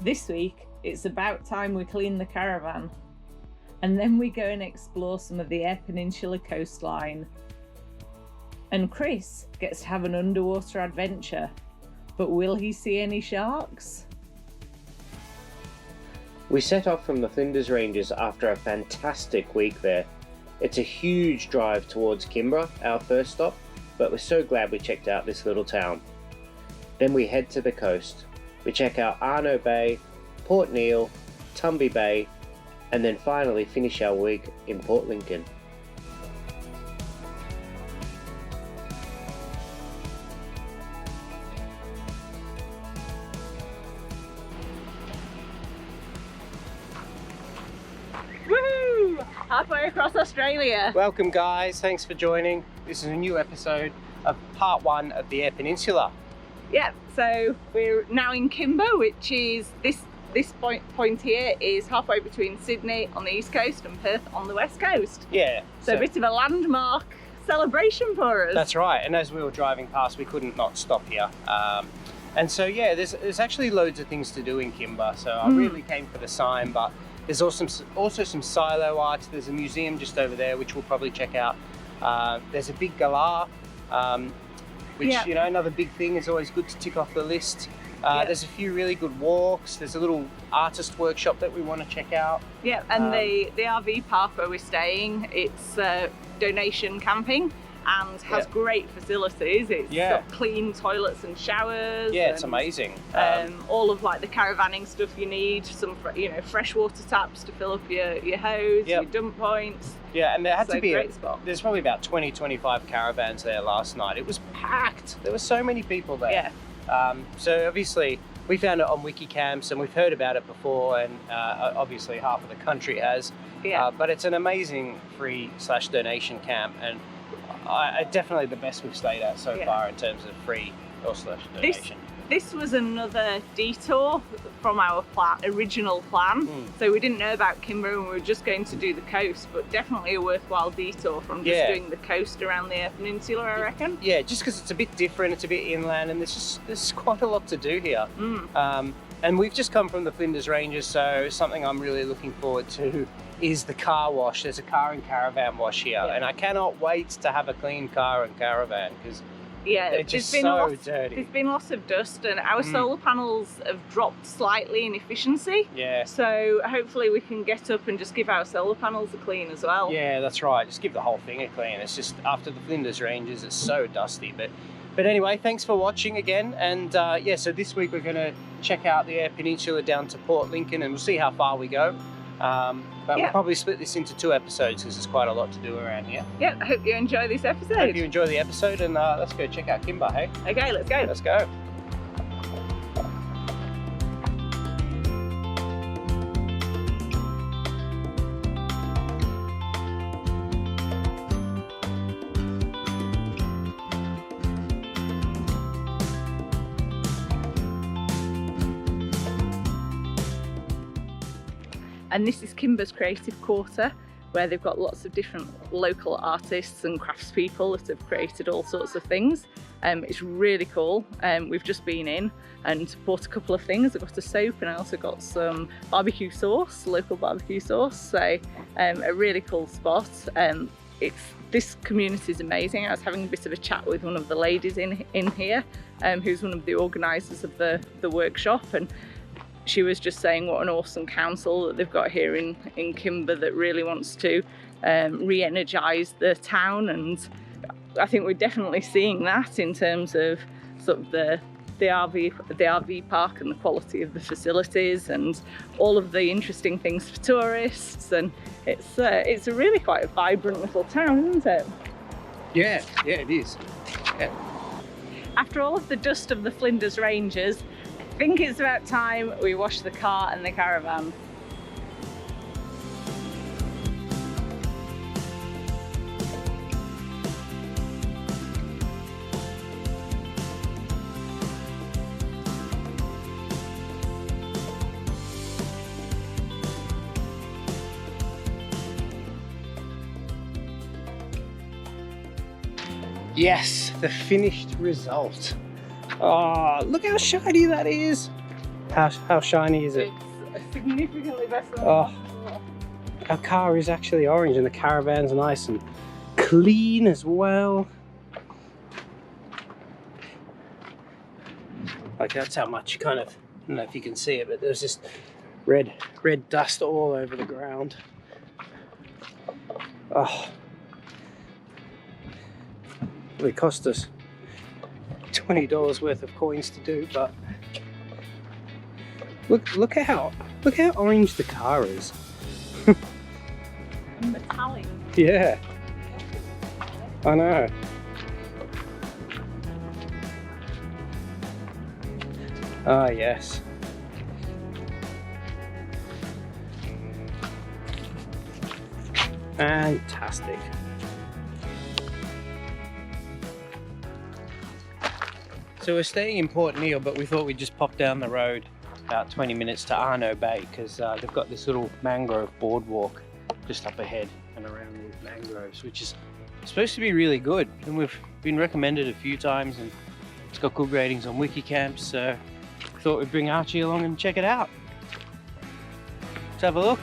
This week, it's about time we clean the caravan. And then we go and explore some of the Eyre Peninsula coastline. And Chris gets to have an underwater adventure. But will he see any sharks? We set off from the Flinders Ranges after a fantastic week there. It's a huge drive towards Kimba, our first stop, but we're so glad we checked out this little town. Then we head to the coast. We check out Arno Bay, Port Neal, Tumby Bay, and then finally finish our week in Port Lincoln. Woohoo! Halfway across Australia. Welcome guys, thanks for joining. This is a new episode of part 1 of the Eyre Peninsula. Yeah, so we're now in Kimba, which is this point here is halfway between Sydney on the east coast and Perth on the west coast. Yeah. So a bit of a landmark celebration for us. That's right, and as we were driving past we couldn't not stop here. And so yeah, there's actually loads of things to do in Kimba, so I really came for the sign, but there's also some silo art. There's a museum just over there which we'll probably check out. There's a big galah, which, you know, another big thing is always good to tick off the list. There's a few really good walks. There's a little artist workshop that we want to check out. Yeah, and the RV park where we're staying, it's donation camping and has great facilities. It's got clean toilets and showers. Yeah, it's amazing. All of like the caravanning stuff you need, some fresh water taps to fill up your hose, your dump points. Yeah, and there had to be great spot. There's probably about 20-25 caravans there last night. It was packed. There were so many people there. Yeah. So obviously we found it on Wikicamps and we've heard about it before, and obviously half of the country has. Yeah. But it's an amazing free/donation camp, and definitely the best we've stayed at so far in terms of free or /donation. This was another detour from our original plan. So we didn't know about Kimba and we were just going to do the coast, but definitely a worthwhile detour from just doing the coast around the Eyre Peninsula, I reckon. Yeah, just because it's a bit different, it's a bit inland, and there's quite a lot to do here. And we've just come from the Flinders Ranges, so something I'm really looking forward to is the car wash. There's a car and caravan wash here, and I cannot wait to have a clean car and caravan because they're just so dirty. There's been lots of dust, and our solar panels have dropped slightly in efficiency. Yeah. So hopefully we can get up and just give our solar panels a clean as well. Yeah, that's right. Just give the whole thing a clean. It's just after the Flinders Ranges, it's so dusty. But anyway, thanks for watching again. And yeah, so this week we're going to check out the Eyre Peninsula down to Port Lincoln, and we'll see how far we go. But we'll probably split this into 2 episodes because there's quite a lot to do around here. Yeah, I hope you enjoy this episode. Hope you enjoy the episode, and let's go check out Kimba, hey? Okay, let's go. Let's go. And this is Kimba's Creative Quarter, where they've got lots of different local artists and craftspeople that have created all sorts of things. It's really cool. We've just been in and bought a couple of things. I got a soap and I also got some barbecue sauce, local barbecue sauce. So a really cool spot. This community is amazing. I was having a bit of a chat with one of the ladies in here, who's one of the organisers of the workshop, and she was just saying what an awesome council that they've got here in Kimba that really wants to re-energise the town, and I think we're definitely seeing that in terms of sort of the RV park and the quality of the facilities and all of the interesting things for tourists, and it's a really quite a vibrant little town, isn't it? Yeah, it is. Yeah. After all of the dust of the Flinders Ranges, I think it's about time we wash the car and the caravan. Yes, the finished result. Oh, look how shiny that is. How shiny is it? It's significantly better than Oh. before. Our car is actually orange and the caravan's nice and clean as well. Like that's how much kind of, I don't know if you can see it, but there's just red dust all over the ground. Oh. It cost us $20 worth of coins to do, but look how orange the car is. And metallic. Yeah, I know. Ah, yes. Fantastic. So we're staying in Port Neal, but we thought we'd just pop down the road about 20 minutes to Arno Bay because they've got this little mangrove boardwalk just up ahead and around these mangroves, which is supposed to be really good. And we've been recommended a few times and it's got good ratings on Wikicamps, so we thought we'd bring Archie along and check it out. Let's have a look.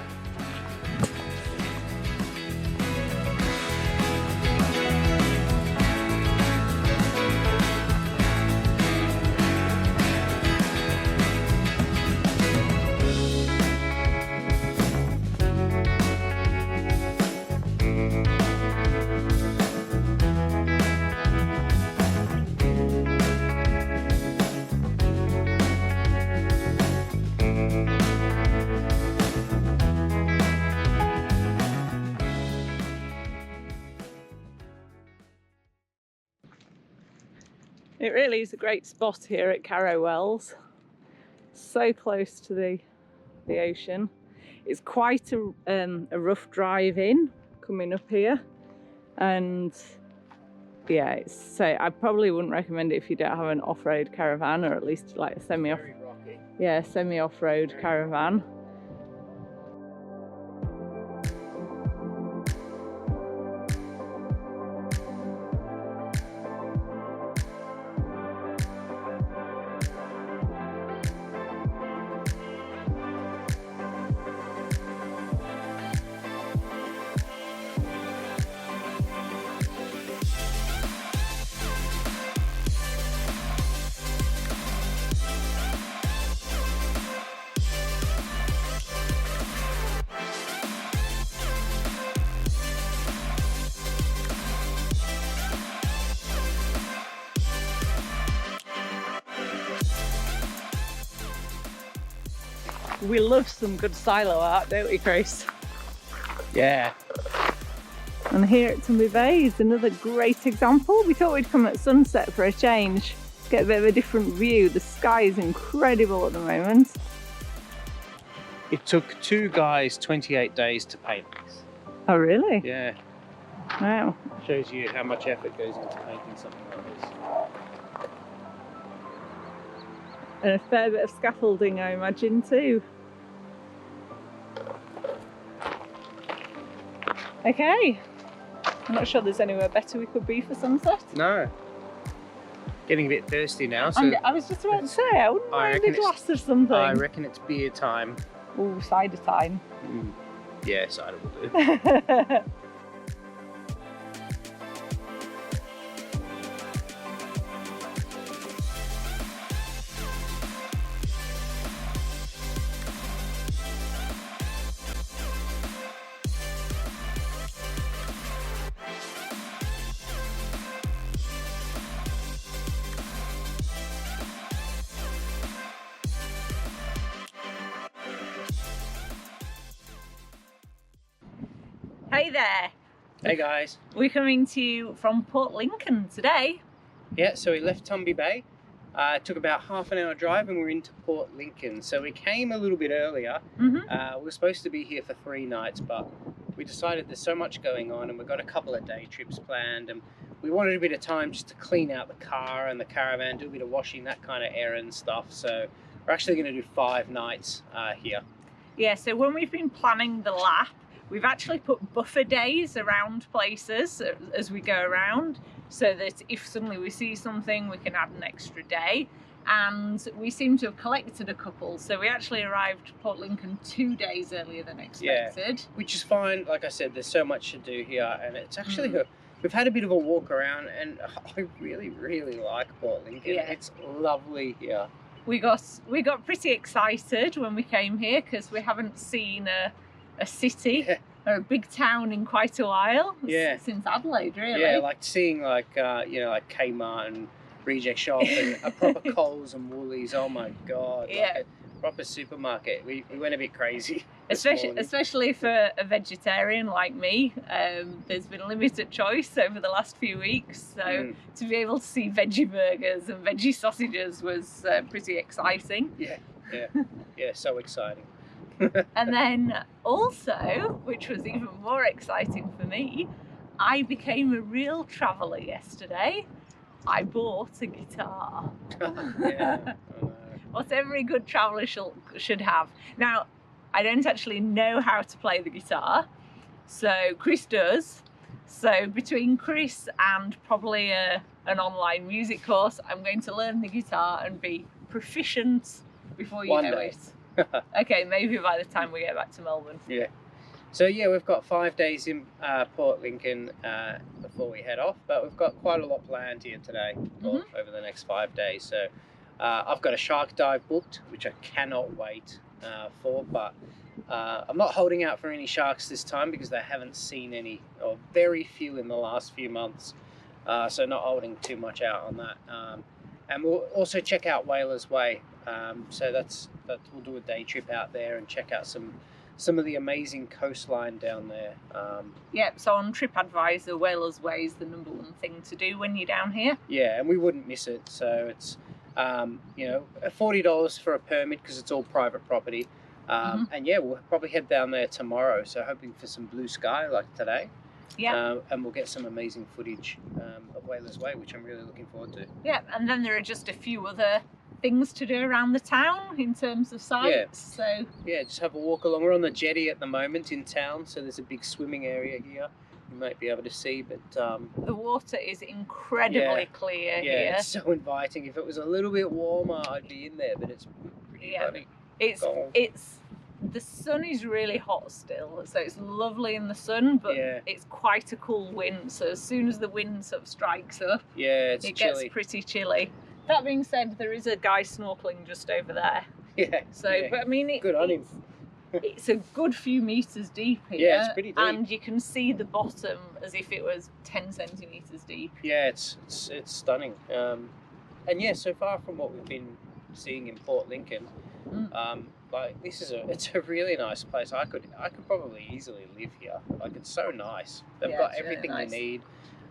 It really is a great spot here at Carrow Wells. So close to the ocean. It's quite a rough drive in coming up here, and yeah, so I probably wouldn't recommend it if you don't have an off-road caravan, or at least like a semi-off-road caravan. We love some good silo art, don't we, Chris? Yeah. And here at Tumby Bay is another great example. We thought we'd come at sunset for a change, get a bit of a different view. The sky is incredible at the moment. It took 2 guys 28 days to paint this. Oh, really? Yeah. Wow. Shows you how much effort goes into painting something like this. And a fair bit of scaffolding, I imagine, too. Okay. I'm not sure there's anywhere better we could be for sunset. No. Getting a bit thirsty now. So And I was just about to say, I wouldn't mind a glass of something. I reckon it's beer time. Ooh, cider time. Yeah, cider will do. Hey there. Hey guys. We're coming to you from Port Lincoln today. Yeah, so we left Tumby Bay. It took about half an hour drive and we're into Port Lincoln. So we came a little bit earlier. We were supposed to be here for 3 nights, but we decided there's so much going on and we've got a couple of day trips planned, and we wanted a bit of time just to clean out the car and the caravan, do a bit of washing, that kind of errand stuff. So we're actually going to do 5 nights here. Yeah, so when we've been planning the lap, we've actually put buffer days around places as we go around, so that if suddenly we see something, we can add an extra day. and we seem to have collected a couple. So we actually arrived Port Lincoln 2 days earlier than expected. Which is fine. Like I said, there's so much to do here, and it's actually we've had a bit of a walk around, and I really, really like Port Lincoln. Yeah. It's lovely here. We got pretty excited when we came here because we haven't seen a city or a big town in quite a while. Since Adelaide, really. Yeah, like seeing like like Kmart and Reject Shop and a proper Coles and Woolies. Oh my god! Yeah. Like a proper supermarket. We went a bit crazy. Especially for a vegetarian like me, there's been limited choice over the last few weeks, so to be able to see veggie burgers and veggie sausages was pretty exciting. Yeah, so exciting. And then also, which was even more exciting for me, I became a real traveller yesterday. I bought a guitar. What every good traveller should have. Now, I don't actually know how to play the guitar, so Chris does. So between Chris and probably an online music course, I'm going to learn the guitar and be proficient before you know it. Okay, maybe by the time we get back to Melbourne. Yeah. So yeah, we've got 5 days in Port Lincoln before we head off, but we've got quite a lot planned here today over the next 5 days. So I've got a shark dive booked, which I cannot wait for, but I'm not holding out for any sharks this time because they haven't seen any, or very few in the last few months. So not holding too much out on that. And we'll also check out Whalers Way. So we'll do a day trip out there and check out some of the amazing coastline down there. So on TripAdvisor, Whalers Way is the #1 thing to do when you're down here. Yeah, and we wouldn't miss it. So it's $40 for a permit because it's all private property. And yeah, we'll probably head down there tomorrow. So hoping for some blue sky like today. Yeah. And we'll get some amazing footage of Whalers Way, which I'm really looking forward to. Yeah, and then there are just a few other things to do around the town in terms of sites. So yeah, just have a walk along. We're on the jetty at the moment in town, so there's a big swimming area here you might be able to see, but the water is incredibly clear here. Yeah, it's so inviting. If it was a little bit warmer, I'd be in there, but it's pretty funny. It's the sun is really hot still, so it's lovely in the sun, but it's quite a cool wind. So as soon as the wind sort of strikes up, it gets pretty chilly. That being said, there is a guy snorkeling just over there. Yeah. So, but I mean, good on him. It's a good few meters deep here. Yeah, it's pretty deep. And you can see the bottom as if it was 10 centimeters deep. Yeah, it's stunning. And yeah, so far from what we've been seeing in Port Lincoln, like it's a really nice place. I could probably easily live here. Like, it's so nice. They've got everything they need.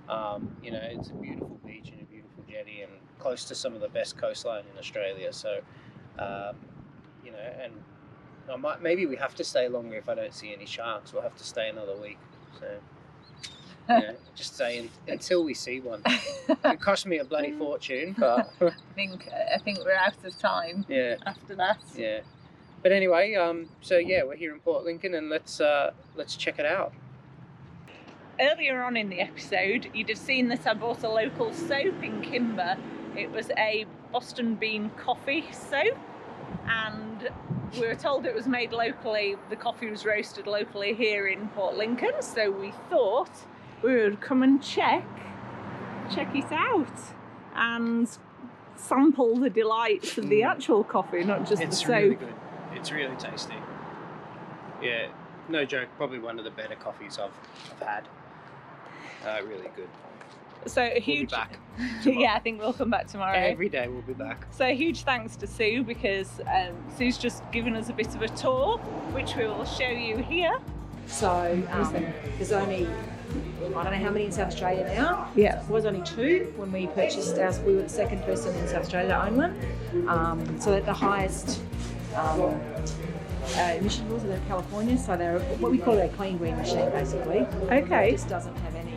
It's a beautiful beach and a beautiful jetty and close to some of the best coastline in Australia. So, and maybe we have to stay longer if I don't see any sharks. We'll have to stay another week. So, just stay until we see one. It cost me a bloody fortune, but I think we're out of time. Yeah. After that. Yeah. But anyway, so yeah, we're here in Port Lincoln, and let's check it out. Earlier on in the episode, you'd have seen that I bought a local soap in Kimba. It was a Boston bean coffee soap, and we were told it was made locally. The coffee was roasted locally here in Port Lincoln, so we thought we would come and check it out and sample the delights of the actual coffee, not just the soap. It's really good. It's really tasty. Yeah, no joke, probably one of the better coffees I've had. Really good. So a huge, we'll be back yeah, I think we'll come back tomorrow. Every day we'll be back. So a huge thanks to Sue, because Sue's just given us a bit of a tour, which we will show you here. So there's only, I don't know how many in South Australia now. Yeah. It was only 2 when we purchased ours. We were the second person in South Australia to own one. So at the highest emission rules are in California, so they're what we call a clean green machine, basically. Okay. It just doesn't have any.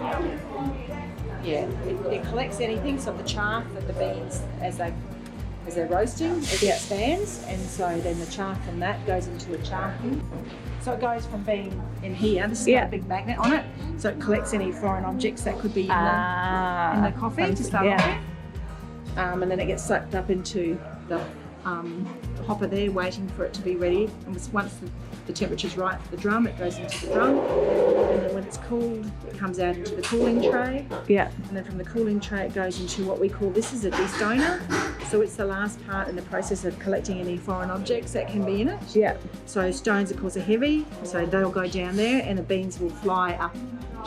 It collects anything. So the chaff of the beans as they're roasting, it expands, and so then the chaff from that goes into a charcoal. So it goes from being in here. This has got a big magnet on it, so it collects any foreign objects that could be in the coffee to start off with. and then it gets sucked up into the hopper there, waiting for it to be ready. And once the temperature's right for the drum, it goes into the drum, and then when it's cooled, it comes out into the cooling tray. Yeah. And then from the cooling tray, it goes into what we call, this is a destoner. So it's the last part in the process of collecting any foreign objects that can be in it. Yeah. So stones, of course, are heavy, so they'll go down there, and the beans will fly up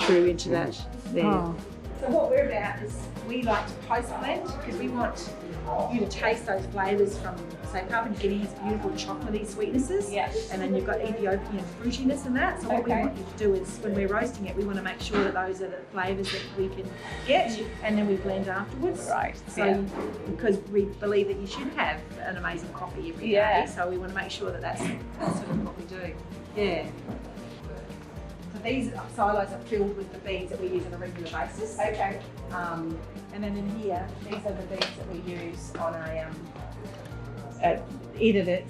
through into that there. Oh. So what we're about is we like to post blend, because we want you to taste those flavours from, say, Papua New Guinea has beautiful chocolatey sweetnesses, and then you've got Ethiopian fruitiness in that. So what we want you to do is, when we're roasting it, we want to make sure that those are the flavours that we can get, and then we blend afterwards. Right. So because we believe that you should have an amazing coffee every day, so we want to make sure that that's sort of what we do. Yeah. So these silos are filled with the beans that we use on a regular basis. Okay. And then in here, these are the beans that we use on a either the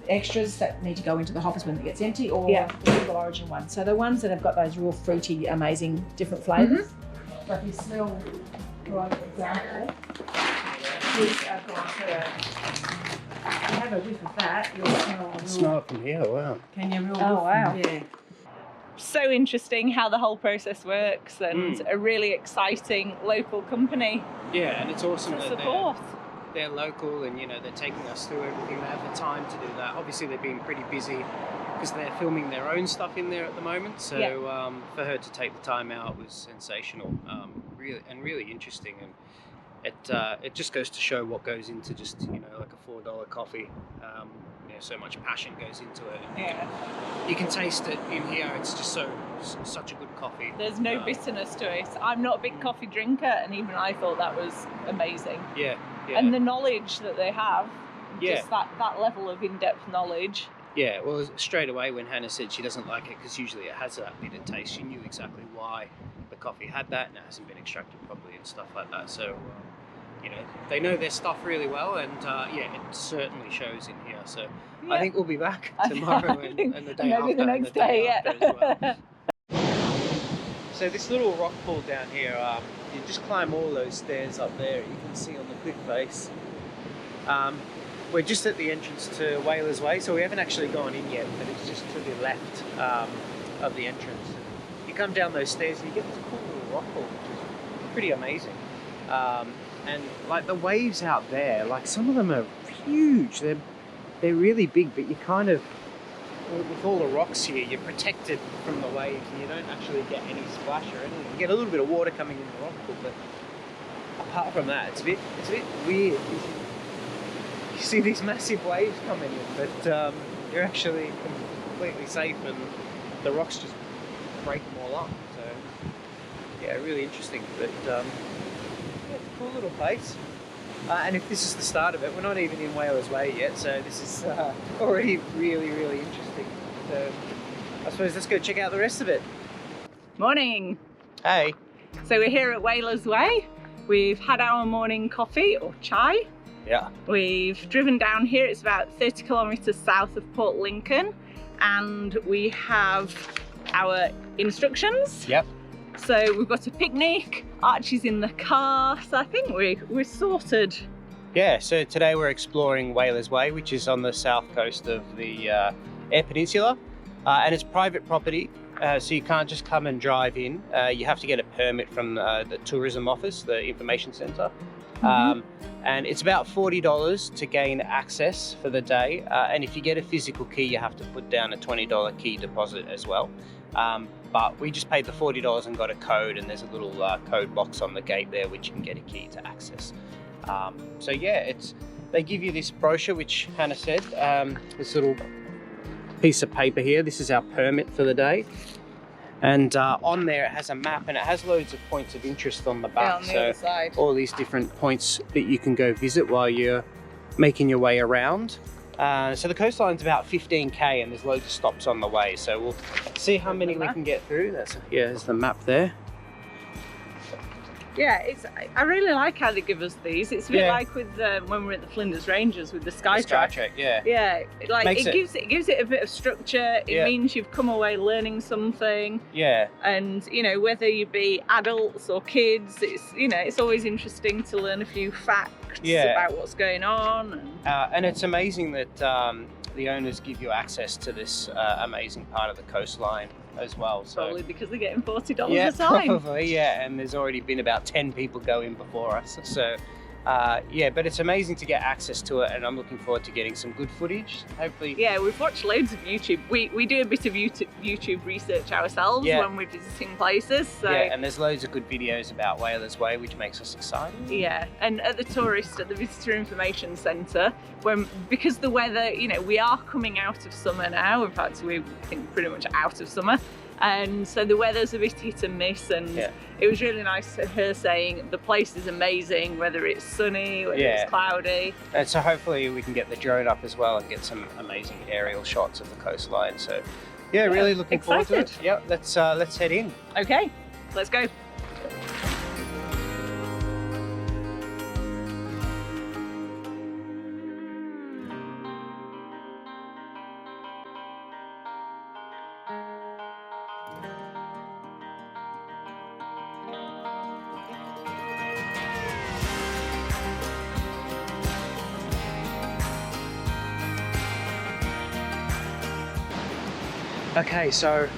extras that need to go into the hoppers when it gets empty, or the single origin ones. So the ones that have got those real fruity, amazing, different flavours. So if you smell, for example, these are gone through. If you have a whiff of that, you'll Smell it from here, wow. Can you? Oh, wow. Yeah. So interesting how the whole process works, and a really exciting local company Yeah, and it's awesome to that support. they're local, and they're taking us through everything. They have the time to do that. Obviously they've been pretty busy because they're filming their own stuff in there at the moment, so for her to take the time out was sensational, really interesting, and it just goes to show what goes into just like a $4 coffee. So much passion goes into it, and you can taste it in here. It's just such a good coffee. There's no bitterness to it. I'm not a big coffee drinker, and even I thought that was amazing. Yeah. And the knowledge that they have, just that level of in-depth knowledge. Yeah, well, straight away when Hannah said she doesn't like it because usually it has that bitter taste, she knew exactly why the coffee had that, and it hasn't been extracted properly and stuff like that. So they know their stuff really well, and it certainly shows in here. So I think we'll be back tomorrow and the day after. Maybe the next day, after as well. So this little rock pool down here, you just climb all those stairs up there. You can see on the cliff face. We're just at the entrance to Whalers Way, so we haven't actually gone in yet, but it's just to the left of the entrance. You come down those stairs and you get this cool little rock pool, which is pretty amazing. And like the waves out there, like some of them are huge. They're really big, but you kind of, with all the rocks here, you're protected from the waves, and you don't actually get any splash or anything. You get a little bit of water coming in the rock pool, but apart from that, it's a bit weird. You see these massive waves coming in, but you're actually completely safe, and the rocks just break them all up. So yeah, really interesting. But it's a cool little place. And if this is the start of it, we're not even in Whalers Way yet, so this is already really interesting. So I suppose let's go check out the rest of it. Morning. Hey. So we're here at Whalers Way. We've had our morning coffee or chai. Yeah. We've driven down here. It's about 30 kilometres south of Port Lincoln, and we have our instructions. Yep. So we've got a picnic, Archie's in the car, so I think we're sorted. Yeah, so today we're exploring Whalers Way, which is on the south coast of the Eyre Peninsula, and it's private property, so you can't just come and drive in. You have to get a permit from the tourism office, the information centre, and it's about $40 to gain access for the day, and if you get a physical key, you have to put down a $20 key deposit as well. But we just paid the $40 and got a code, and there's a little code box on the gate there which you can get a key to access. So yeah, they give you this brochure, which Hannah said, this little piece of paper here. This is our permit for the day, and on there it has a map, and it has loads of points of interest on the back. On the other side. All these different points that you can go visit while you're making your way around. So the coastline's about 15k, and there's loads of stops on the way, so we'll see how many we can get through. There's the map there. Yeah, I really like how they give us these. It's a bit like with when we're at the Flinders Ranges with the Skytrack. Yeah, like it gives it a bit of structure. It means you've come away learning something. Yeah. And whether you be adults or kids, it's always interesting to learn a few facts facts about what's going on. And it's amazing that the owners give you access to this amazing part of the coastline as well. So, probably because they're getting $40 a time. Probably, yeah. And there's already been about 10 people go in before us. So, yeah, but it's amazing to get access to it, and I'm looking forward to getting some good footage. Hopefully. Yeah, we've watched loads of YouTube. We do a bit of YouTube research ourselves when we're visiting places. So. Yeah, and there's loads of good videos about Whalers Way, which makes us excited. Yeah, and at the Visitor Information Centre, because the weather, you know, we are coming out of summer now. In fact, we're pretty much out of summer. And so the weather's a bit hit and miss, and it was really nice to her saying the place is amazing, whether it's sunny, whether it's cloudy. And so hopefully we can get the drone up as well and get some amazing aerial shots of the coastline. So yeah, really looking forward to it. Yeah, let's head in. Okay, let's go. Okay, so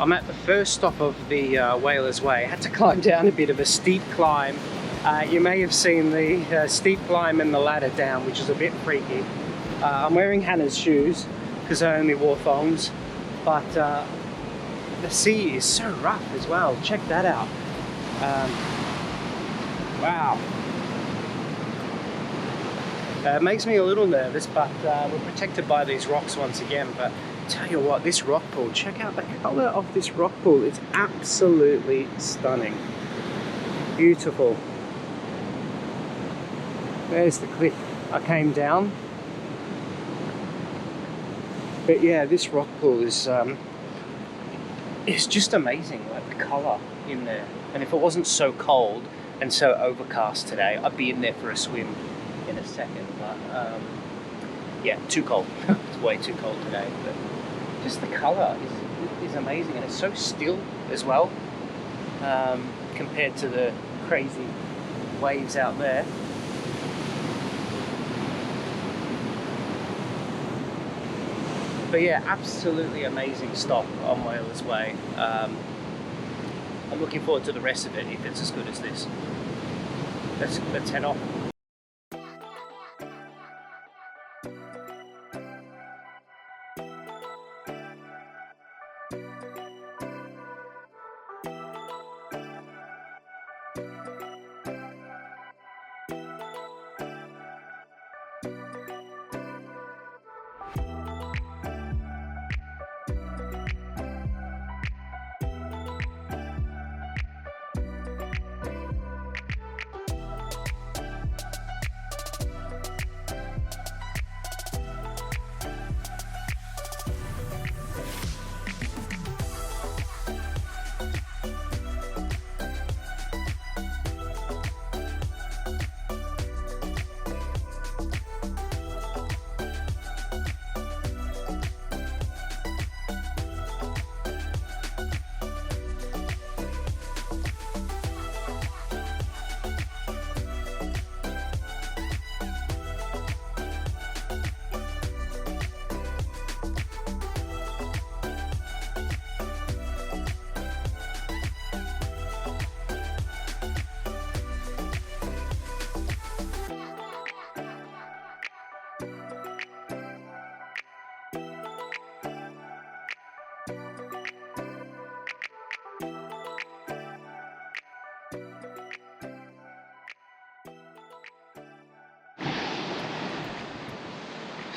I'm at the first stop of the Whalers Way. I had to climb down a bit of a steep climb. You may have seen the steep climb and the ladder down, which is a bit freaky. I'm wearing Hannah's shoes because I only wore thongs, but the sea is so rough as well. Check that out. Wow. It makes me a little nervous, but we're protected by these rocks once again. But tell you what, this rock pool, check out the colour of this rock pool. It's absolutely stunning. Beautiful. There's the cliff I came down. But yeah, this rock pool is it's just amazing, like the colour in there. And if it wasn't so cold and so overcast today, I'd be in there for a swim in a second. But yeah, too cold. It's way too cold today. But just the colour is amazing, and it's so still as well, compared to the crazy waves out there. But yeah, absolutely amazing stop on Whalers Way. I'm looking forward to the rest of it if it's as good as this. Let's head off.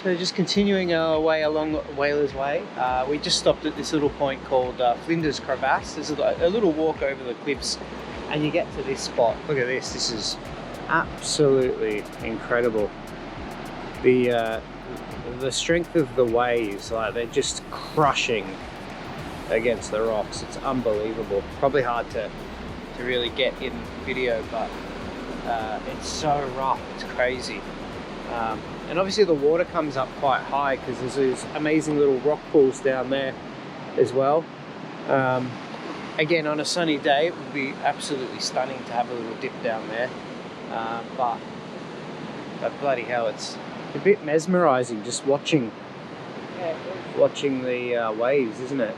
So just continuing our way along Whalers Way, we just stopped at this little point called Flinders Crevasse. There's a little walk over the cliffs and you get to this spot. Look at this, this is absolutely incredible. The strength of the waves, like they're just crushing against the rocks. It's unbelievable. Probably hard to really get in video, but it's so rough, it's crazy. And obviously the water comes up quite high because there's these amazing little rock pools down there as well. Again, on a sunny day, it would be absolutely stunning to have a little dip down there. But But bloody hell, it's a bit mesmerising just watching the waves, isn't it?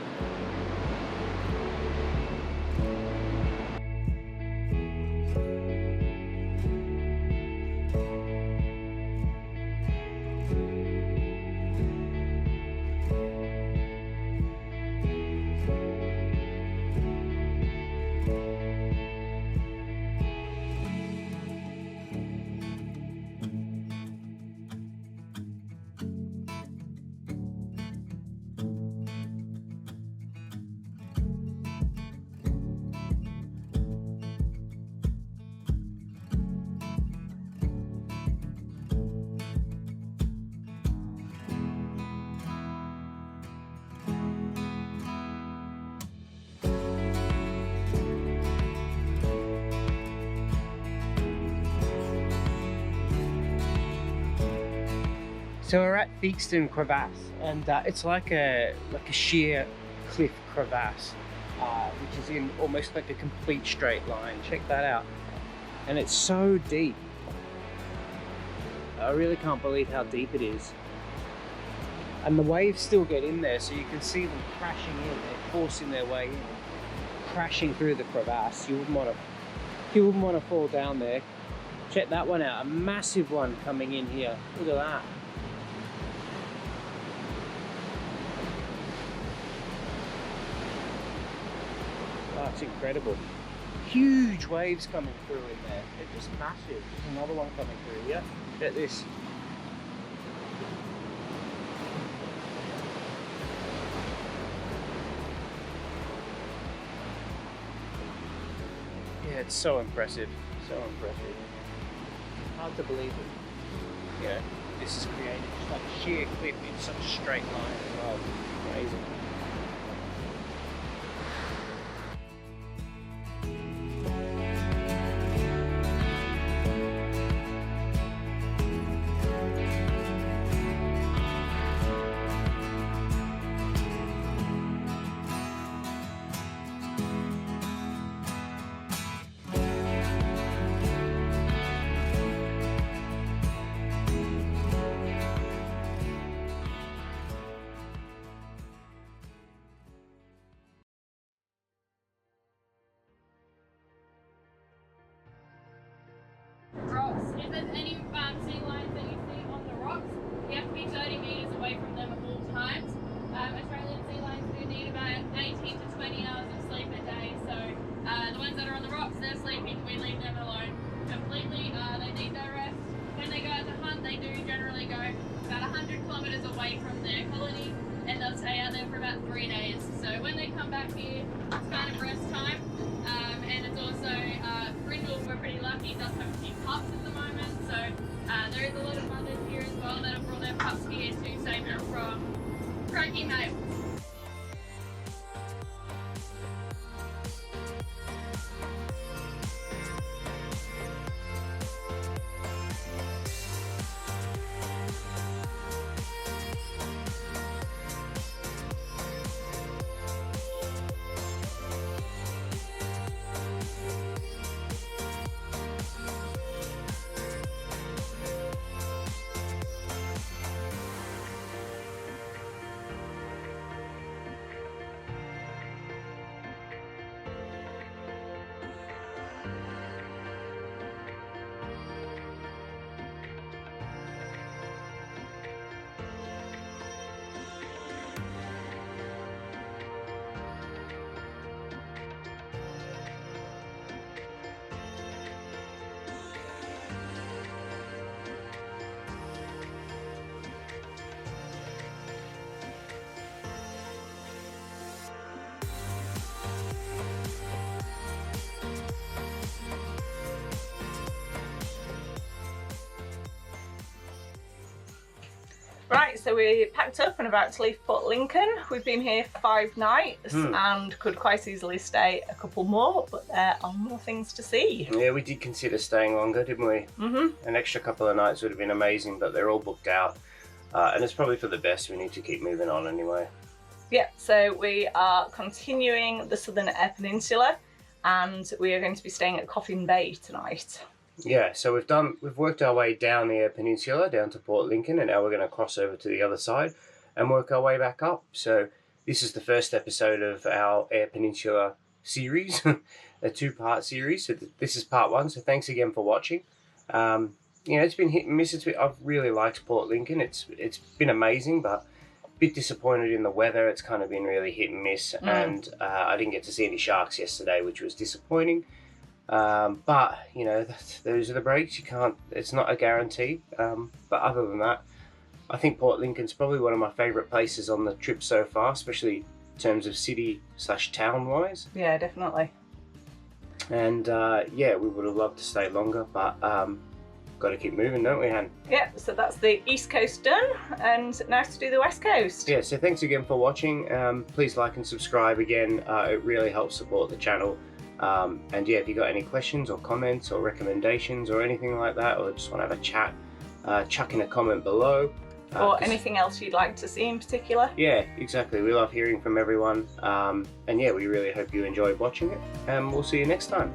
So we're at Theakston Crevasse, and it's like a sheer cliff crevasse, which is in almost like a complete straight line. Check that out, and it's so deep. I really can't believe how deep it is. And the waves still get in there, so you can see them crashing in. They're forcing their way in, crashing through the crevasse. You wouldn't want to fall down there. Check that one out, a massive one coming in here. Look at that. Oh, it's incredible. Huge waves coming through in there. They're just massive. There's another one coming through here. Look at this. Yeah, it's so impressive. So impressive. Hard to believe it. You know, this is created just like a sheer cliff in such a straight line as well. Amazing. Rocks. If there's any sea lions that you see on the rocks, you have to be 30 metres away from them at all times. Australian sea lions do need about 18 to 20 hours of sleep a day, so the ones that are on the rocks, they're sleeping, we leave them alone completely. They need their rest. When they go out to hunt, they do generally go about 100 kilometres away from their colony, and they'll stay out there for about 3 days. So when they come back here, it's kind of rest time, and it's also Brindle, we're pretty lucky, does have a few pups at the moment, so there is a lot of mothers here as well that have brought their pups here to save them from croaky males. Right, so we packed up and about to leave Port Lincoln. We've been here 5 nights and could quite easily stay a couple more, but there are more things to see. Yeah, we did consider staying longer, didn't we? An extra couple of nights would have been amazing, but they're all booked out. And it's probably for the best. We need to keep moving on anyway. Yeah, so we are continuing the southern Eyre Peninsula and we are going to be staying at Tumby Bay tonight. Yeah, so we've worked our way down the Eyre Peninsula, down to Port Lincoln, and now we're going to cross over to the other side and work our way back up. So this is the first episode of our Eyre Peninsula series, a 2-part series. So this is part 1, so thanks again for watching. It's been hit and miss. I've really liked Port Lincoln. It's been amazing, but a bit disappointed in the weather. It's kind of been really hit and miss, and I didn't get to see any sharks yesterday, which was disappointing. But those are the breaks. You can't. It's not a guarantee. But other than that, I think Port Lincoln's probably one of my favourite places on the trip so far, especially in terms of city/town wise. Yeah, definitely. And we would have loved to stay longer, but got to keep moving, don't we, Han? Yeah, so that's the East Coast done, and now to do the West Coast. Yeah, so thanks again for watching. Please like and subscribe again. It really helps support the channel. And yeah, if you got any questions or comments or recommendations or anything like that, or just want to have a chat, chuck in a comment below. Or anything else you'd like to see in particular. Yeah, exactly. We love hearing from everyone. And yeah, we really hope you enjoyed watching it. And we'll see you next time.